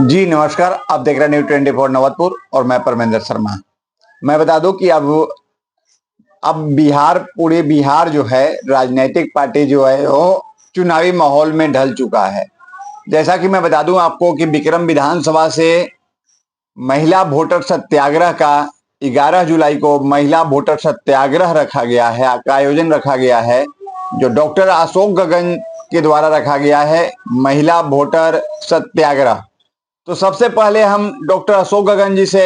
जी नमस्कार, आप देख रहे हैं न्यूज़ 24 नवतपुर और मैं परमेंद्र शर्मा। मैं बता दूं कि अब बिहार, पूरे बिहार जो है, राजनीतिक पार्टी जो है वो चुनावी माहौल में ढल चुका है। जैसा कि मैं बता दूं आपको कि विक्रम विधानसभा से महिला वोटर सत्याग्रह का 11 जुलाई को महिला वोटर सत्याग्रह रखा गया है, का आयोजन रखा गया है, जो डॉक्टर अशोक गगन के द्वारा रखा गया है, महिला वोटर सत्याग्रह। तो सबसे पहले हम डॉक्टर अशोक गगन जी से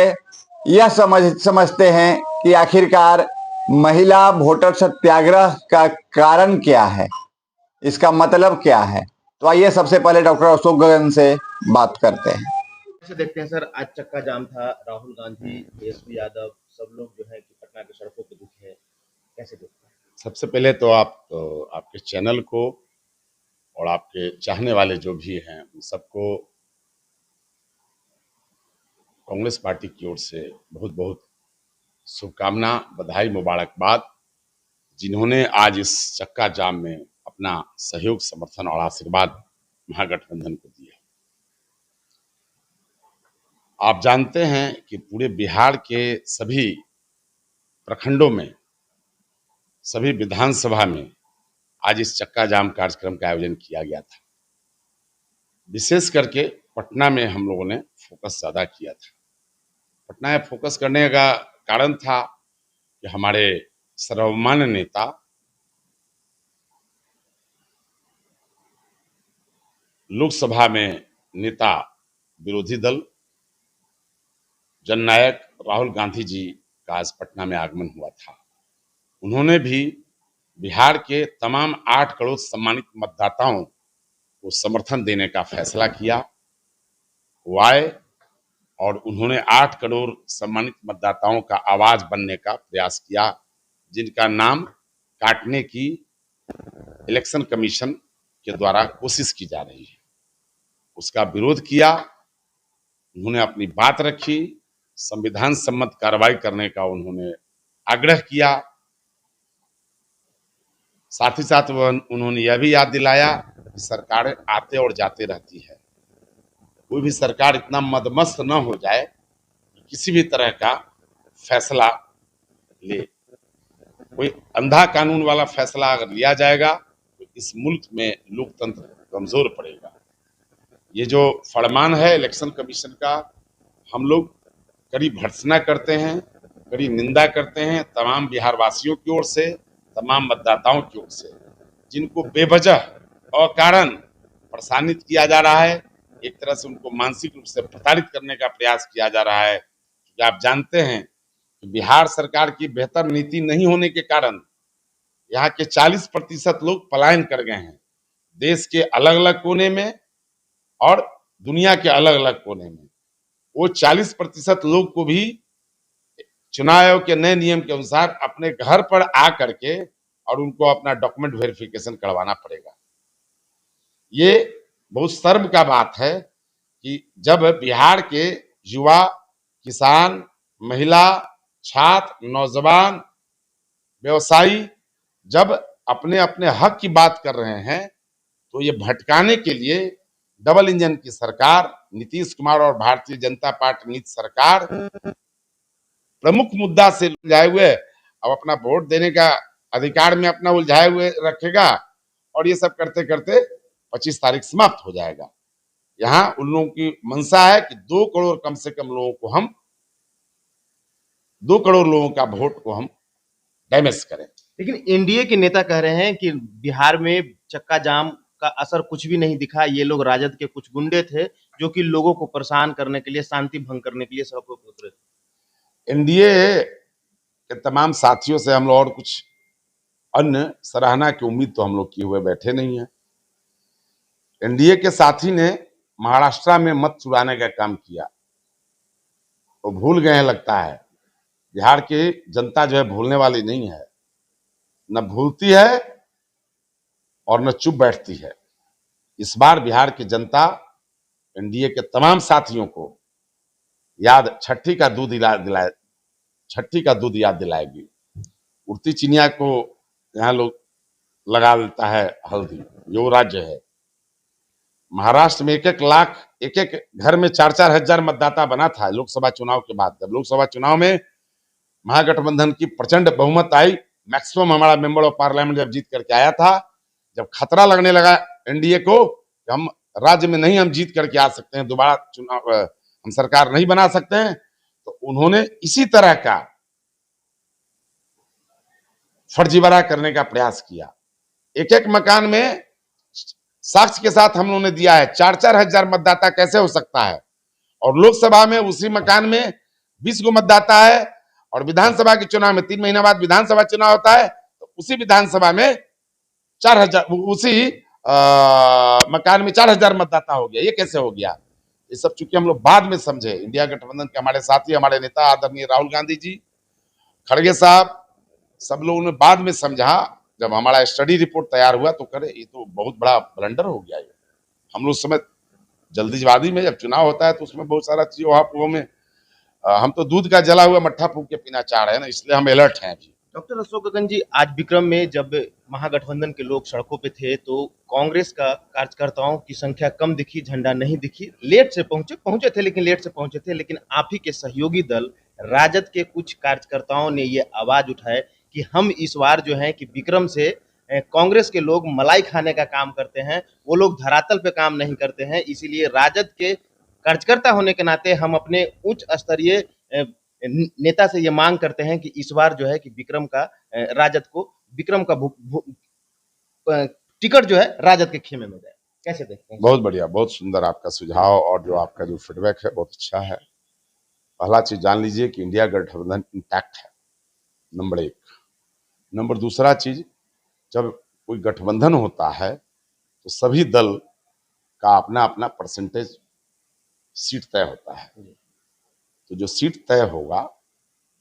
यह समझते हैं कि आखिरकार महिला वोटर सत्याग्रह का कारण क्या है, इसका मतलब क्या है। तो आइए सबसे पहले डॉक्टर अशोक गगन से बात करते हैं। कैसे देखते हैं सर, आज चक्का जाम था, राहुल गांधी, तेजस्वी यादव, सब लोग जो है कि पटना की सड़कों पर दिखे, कैसे देखते हैं? सबसे पहले तो आपके चैनल को और आपके चाहने वाले जो भी हैं उन सबको कांग्रेस पार्टी की ओर से बहुत बहुत शुभकामना, बधाई, मुबारकबाद, जिन्होंने आज इस चक्का जाम में अपना सहयोग, समर्थन और आशीर्वाद महागठबंधन को दिया। आप जानते हैं कि पूरे बिहार के सभी प्रखंडों में, सभी विधानसभा में आज इस चक्का जाम कार्यक्रम का आयोजन किया गया था। विशेष करके पटना में हम लोगों ने फोकस ज्यादा किया था। पटना में फोकस करने का कारण था कि हमारे सर्वमान्य नेता लोकसभा में नेता विरोधी दल जननायक राहुल गांधी जी का आज पटना में आगमन हुआ था। उन्होंने भी बिहार के तमाम 8 करोड़ सम्मानित मतदाताओं को समर्थन देने का फैसला किया। वो आए और उन्होंने 8 करोड़ सम्मानित मतदाताओं का आवाज बनने का प्रयास किया, जिनका नाम काटने की इलेक्शन कमीशन के द्वारा कोशिश की जा रही है। उसका विरोध किया, उन्होंने अपनी बात रखी, संविधान सम्मत कार्रवाई करने का उन्होंने आग्रह किया। साथ ही साथ उन्होंने यह भी याद दिलाया कि सरकारें आते और जाते रहती है, कोई भी सरकार इतना मदमस्त न हो जाए कि किसी भी तरह का फैसला ले। कोई अंधा कानून वाला फैसला अगर लिया जाएगा तो इस मुल्क में लोकतंत्र कमजोर पड़ेगा। ये जो फरमान है इलेक्शन कमीशन का, हम लोग कड़ी भर्त्सना करते हैं, कड़ी निंदा करते हैं तमाम बिहार वासियों की ओर से, तमाम मतदाताओं की ओर से, जिनको बेवजह और कारण परेशानित किया जा रहा है। एक तरह से उनको मानसिक रूप से प्रताड़ित करने का प्रयास किया जा रहा है, क्योंकि आप जानते हैं कि बिहार सरकार की बेहतर नीति नहीं होने के कारण यहाँ के 40% लोग पलायन कर गए हैं, देश के अलग अलग कोने में और दुनिया के अलग अलग कोने में। वो 40% लोग को भी चुनाव आयोग के नए नियम के अनुसार अपने घर पर आ करके और उनको अपना डॉक्यूमेंट वेरिफिकेशन करवाना पड़ेगा। ये बहुत शर्म का बात है कि जब बिहार के युवा, किसान, महिला, छात्र, नौजवान, व्यवसायी जब अपने अपने हक की बात कर रहे हैं, तो ये भटकाने के लिए डबल इंजन की सरकार, नीतीश कुमार और भारतीय जनता पार्टी नीति सरकार प्रमुख मुद्दा से उलझाए हुए अब अपना वोट देने का अधिकार में अपना उलझाए हुए रखेगा और ये सब करते करते 25 तारीख समाप्त हो जाएगा। यहाँ उन लोगों की मंशा है कि 2 करोड़ कम से कम लोगों को हम 2 करोड़ लोगों का वोट को हम डैमेज करें। लेकिन एनडीए के नेता कह रहे हैं कि बिहार में चक्का जाम का असर कुछ भी नहीं दिखा। ये लोग राजद के कुछ गुंडे थे जो कि लोगों को परेशान करने के लिए, शांति भंग करने के लिए सड़कों पर उतरे थे। एनडीए के तमाम साथियों से हम लोग और कुछ अन्य सराहना की उम्मीद तो हम लोग किए हुए बैठे नहीं है। एनडीए के साथी ने महाराष्ट्र में मत चुराने का काम किया, तो भूल गए हैं लगता है। बिहार की जनता जो है भूलने वाली नहीं है, न भूलती है और न चुप बैठती है। इस बार बिहार की जनता एनडीए के तमाम साथियों को छठी का दूध याद दिलाएगी। उड़ती चिनिया को यहाँ लोग लगा देता है हल्दी, जो राज्य है। महाराष्ट्र में 1-1 लाख एक एक घर में 4-4 हजार मतदाता बना था लोकसभा चुनाव के बाद। जब लोकसभा चुनाव में महागठबंधन की प्रचंड बहुमत आई, मैक्सिमम हमारा मेंबर ऑफ पार्लियामेंट जब जीत करके आया था, जब खतरा लगने लगा एनडीए को कि हम राज्य में नहीं हम जीत करके आ सकते हैं, दोबारा चुनाव हम सरकार नहीं बना सकते हैं, तो उन्होंने इसी तरह का फर्जीवाड़ा करने का प्रयास किया। एक एक मकान में साक्ष्य के साथ हम लोगों ने दिया है। 4-4 हजार मतदाता कैसे हो सकता है? और लोकसभा में उसी मकान में 20 गो मतदाता है, और विधानसभा के चुनाव में 3 महीना बाद विधानसभा चुनाव होता है, तो उसी विधानसभा में 4,000 उसी मकान में 4,000 मतदाता हो गया। ये कैसे हो गया? ये सब चूंकि हम लोग बाद में समझे, इंडिया गठबंधन के हमारे साथी, हमारे नेता आदरणीय राहुल गांधी जी, खड़गे साहब, सब लोगों ने बाद में समझा। जब हमारा स्टडी रिपोर्ट तैयार हुआ तो करे ये तो बहुत बड़ा ब्लंडर हो गया। ये हम लोग समय जल्दीबाजी में, जब चुनाव होता है तो उसमें बहुत सारा चीजों में हम तो दूध का जला हुआ मट्ठा फूंक के पीना चाह रहे हैं ना, इसलिए हम अलर्ट हैं अभी। डॉक्टर अशोक गगन जी, आज विक्रम में जब महागठबंधन के लोग सड़कों पे थे तो कांग्रेस का कार्यकर्ताओं की संख्या कम दिखी, झंडा नहीं दिखी, लेट से पहुंचे थे, लेकिन लेट से पहुंचे थे। लेकिन आप ही के सहयोगी दल राजद के कुछ कार्यकर्ताओं ने ये आवाज उठाए कि हम इस बार जो है कि विक्रम से कांग्रेस के लोग मलाई खाने का काम करते हैं, वो लोग धरातल पे काम नहीं करते हैं, इसीलिए राजद के कार्यकर्ता होने के नाते हम अपने उच्च स्तरीय नेता से ये मांग करते हैं कि इस बार जो है कि विक्रम का राजद को विक्रम का टिकट जो है राजद के खेमे में जाए। कैसे देखते हैं? बहुत बढ़िया, बहुत सुंदर आपका सुझाव, और जो आपका जो फीडबैक है बहुत अच्छा है। पहला चीज जान लीजिए कि इंडिया गठबंधन इंटैक्ट है, नंबर 1। नंबर दूसरा चीज, जब कोई गठबंधन होता है तो सभी दल का अपना अपना परसेंटेज सीट तय होता है। तो जो सीट तय होगा,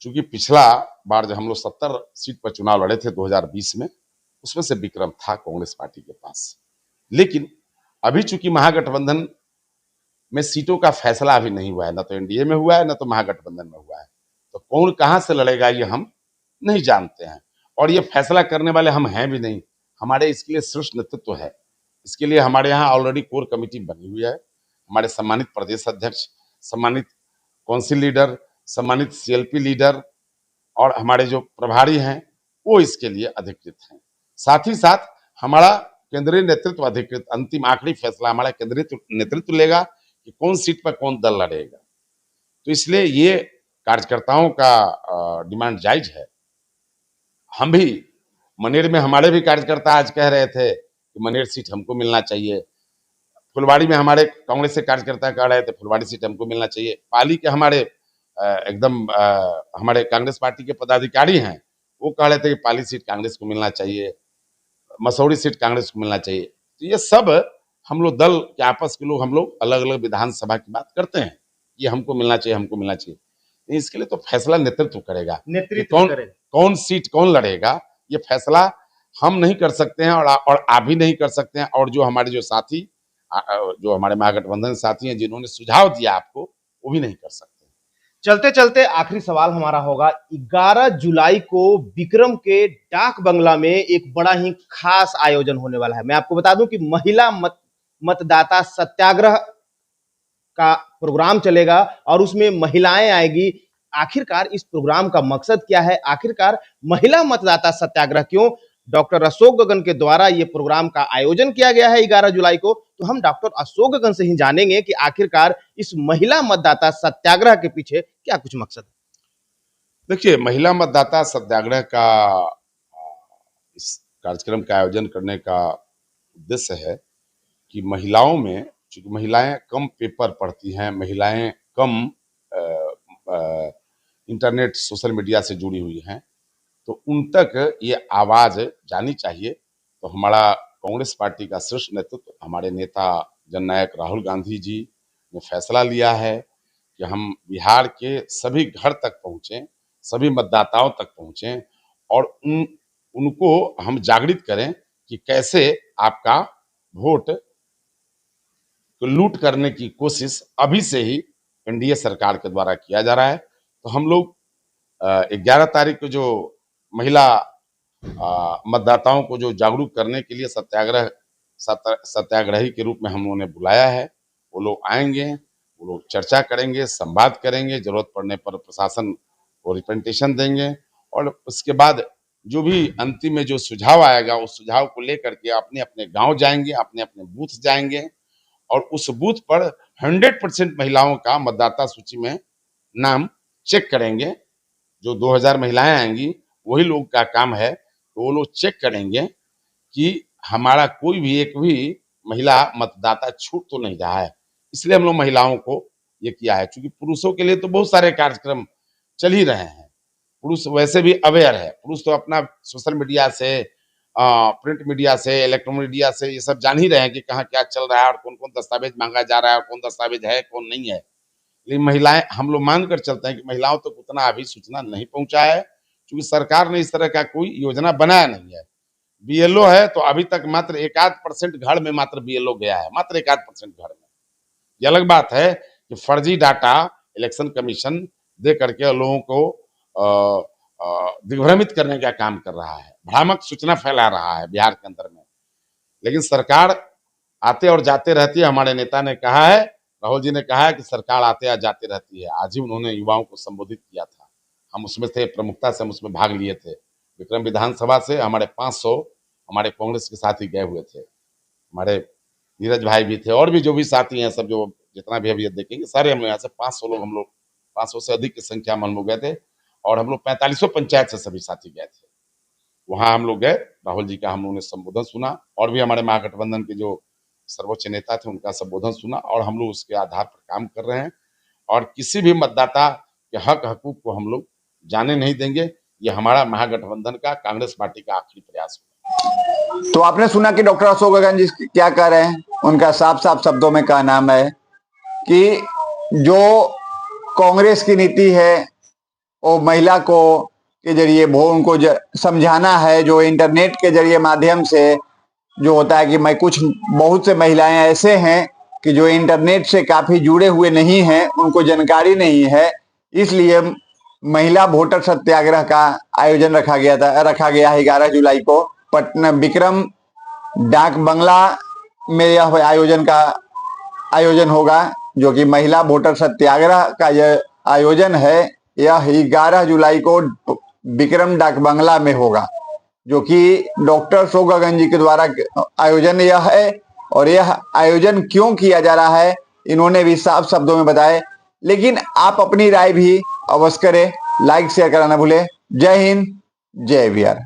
चूंकि पिछला बार जब हम लोग 70 सीट पर चुनाव लड़े थे 2020 में, उसमें से विक्रम था कांग्रेस पार्टी के पास। लेकिन अभी चूंकि महागठबंधन में सीटों का फैसला अभी नहीं हुआ है, ना तो एनडीए में हुआ है, ना तो महागठबंधन में हुआ है, तो कौन कहां से लड़ेगा ये हम नहीं जानते हैं, और ये फैसला करने वाले हम हैं भी नहीं। हमारे इसके लिए शीर्ष नेतृत्व है, इसके लिए हमारे यहाँ ऑलरेडी कोर कमेटी बनी हुई है। हमारे सम्मानित प्रदेश अध्यक्ष, सम्मानित काउंसिल लीडर, सम्मानित सीएलपी लीडर और हमारे जो प्रभारी हैं वो इसके लिए अधिकृत हैं। साथ ही साथ हमारा केंद्रीय नेतृत्व अधिकृत, अंतिम आखिरी फैसला हमारा केंद्रीय नेतृत्व लेगा कि कौन सीट पर कौन दल लड़ेगा। तो इसलिए ये कार्यकर्ताओं का डिमांड जायज है। हम भी मनेर में, हमारे भी कार्यकर्ता आज कह रहे थे कि मनेर सीट हमको मिलना चाहिए। फुलवाड़ी में हमारे कांग्रेस के कार्यकर्ता कह रहे थे फुलवाड़ी सीट हमको मिलना चाहिए। पाली के हमारे हमारे कांग्रेस पार्टी के पदाधिकारी हैं, वो कह रहे थे कि पाली सीट कांग्रेस को मिलना चाहिए, मसौड़ी सीट कांग्रेस को मिलना चाहिए। तो ये सब हम लोग दल के आपस के लोग, हम लोग अलग अलग विधानसभा की बात करते हैं, ये हमको मिलना चाहिए, हमको मिलना चाहिए। इसके लिए तो फैसला नेतृत्व करेगा, नेतृत्व करेगा, कौन सीट कौन लड़ेगा, ये फैसला हम नहीं कर सकते हैं, और आप भी नहीं कर सकते हैं। और जो हमारे जो साथी, जो हमारे महागठबंधन साथी हैं, जिन्होंने सुझाव दिया आपको, वो भी नहीं कर सकते। चलते चलते आखिरी सवाल हमारा होगा, 11 जुलाई को विक्रम के डाक बंगला में एक बड़ा ही खास आयोजन होने वाला है। मैं आपको बता दूं कि महिला मतदाता सत्याग्रह का प्रोग्राम चलेगा और उसमें महिलाएं आएगी। आखिरकार इस प्रोग्राम का मकसद क्या है? आखिरकार महिला मतदाता सत्याग्रह क्यों? डॉक्टर अशोक गगन के द्वारा यह प्रोग्राम का आयोजन किया गया है 11 जुलाई को, तो हम डॉक्टर अशोक गगन से ही जानेंगे कि आखिरकार इस महिला मतदाता सत्याग्रह के पीछे क्या कुछ मकसद है। देखिए, महिला मतदाता सत्याग्रह का इस कार्यक्रम का आयोजन करने का उद्देश्य है कि महिलाओं में, चूंकि महिलाएं कम पेपर पढ़ती हैं, महिलाएं कम इंटरनेट सोशल मीडिया से जुड़ी हुई हैं, तो उन तक ये आवाज जानी चाहिए। तो हमारा कांग्रेस पार्टी का शीर्ष नेतृत्व, हमारे नेता जननायक राहुल गांधी जी ने फैसला लिया है कि हम बिहार के सभी घर तक पहुंचें, सभी मतदाताओं तक पहुंचें, और उनको हम जागृत करें कि कैसे आपका वोट को लूट करने की कोशिश अभी से ही एनडीए सरकार के द्वारा किया जा रहा है। तो हम लोग 11 तारीख को जो महिला मतदाताओं को जो जागरूक करने के लिए सत्याग्रही के रूप में हम लोगों ने बुलाया है, वो लोग आएंगे, वो लोग चर्चा करेंगे, संवाद करेंगे, जरूरत पड़ने पर प्रशासन को रिप्रेजेंटेशन देंगे और उसके बाद जो भी अंतिम में जो सुझाव आएगा उस सुझाव को लेकर के अपने अपने गांव जाएंगे, अपने अपने बूथ जाएंगे और उस बूथ पर 100% महिलाओं का मतदाता सूची में नाम चेक करेंगे। जो 2000 महिलाएं आएंगी वही लोग का काम है, तो वो लोग चेक करेंगे कि हमारा कोई भी एक भी महिला मतदाता छूट तो नहीं रहा है। इसलिए हम लोग महिलाओं को ये किया है, क्योंकि पुरुषों के लिए तो बहुत सारे कार्यक्रम चल ही रहे हैं। पुरुष वैसे भी अवेयर है, पुरुष तो अपना सोशल मीडिया से, प्रिंट मीडिया से, इलेक्ट्रॉनिक मीडिया से ये सब जान ही रहे हैं कि कहाँ क्या चल रहा है और कौन कौन दस्तावेज मांगा जा रहा है और कौन दस्तावेज है कौन नहीं है। लेकिन महिलाएं, हम लोग मानकर चलते हैं कि महिलाओं तक उतना अभी सूचना नहीं पहुंचा है, क्योंकि सरकार ने इस तरह का कोई योजना बनाया नहीं है। बीएलओ है तो अभी तक मात्र 1-8% घर में मात्र बीएलओ गया है, मात्र 1-8% घर में। ये अलग बात है कि फर्जी डाटा इलेक्शन कमीशन दे करके लोगों को दिग्भ्रमित करने का काम कर रहा है, भ्रामक सूचना फैला रहा है बिहार के अंदर में। लेकिन सरकार आते और जाते रहती है। हमारे नेता ने कहा है, राहुल जी ने कहा है कि सरकार आते या जाते रहती है। आज ही उन्होंने युवाओं को संबोधित किया था, हम उसमें थे, प्रमुखता से हम उसमें भाग लिए थे। विक्रम विधानसभा से हमारे 500 हमारे कांग्रेस के साथी गए हुए थे, हमारे नीरज भाई भी थे और भी जो भी साथी हैं सब, जो जितना भी अभी देखेंगे सारे हम लोग यहाँ से 500 लोग, हम लोग 500 से अधिक की संख्या में हम लोग गए थे और हम लोग 4500 पंचायत से सभी साथी गए थे। वहां हम लोग गए, राहुल जी का हम लोगों ने संबोधन सुना और भी हमारे महागठबंधन के जो सर्वोच्च नेता थे उनका संबोधन सुना और हम लोग उसके आधार पर काम कर रहे हैं और किसी भी मतदाता के हक हकूक को हम लोग जाने नहीं देंगे। ये हमारा महागठबंधन का, कांग्रेस पार्टी का आखिरी प्रयास होगा। तो आपने सुना कि डॉक्टर अशोक गगन जी क्या कह रहे हैं। उनका साफ साफ शब्दों में कहना है कि जो कांग्रेस की नीति है वो महिला को के जरिए वो उनको समझाना है, जो इंटरनेट के जरिए माध्यम से जो होता है कि मैं बहुत से महिलाएं ऐसे हैं कि जो इंटरनेट से काफी जुड़े हुए नहीं हैं, उनको जानकारी नहीं है, इसलिए महिला वोटर सत्याग्रह का आयोजन रखा गया है 11 जुलाई को पटना विक्रम डाक बंगला में। यह आयोजन होगा जो कि महिला वोटर सत्याग्रह का यह आयोजन है, यह 11 जुलाई को विक्रम डाक बंगला में होगा, जो कि डॉक्टर अशोक गगन जी के द्वारा आयोजन यह है। और यह आयोजन क्यों किया जा रहा है इन्होंने भी साफ शब्दों में बताए। लेकिन आप अपनी राय भी अवश्य करें, लाइक शेयर करना भूलें। जय हिंद, जय बिहार।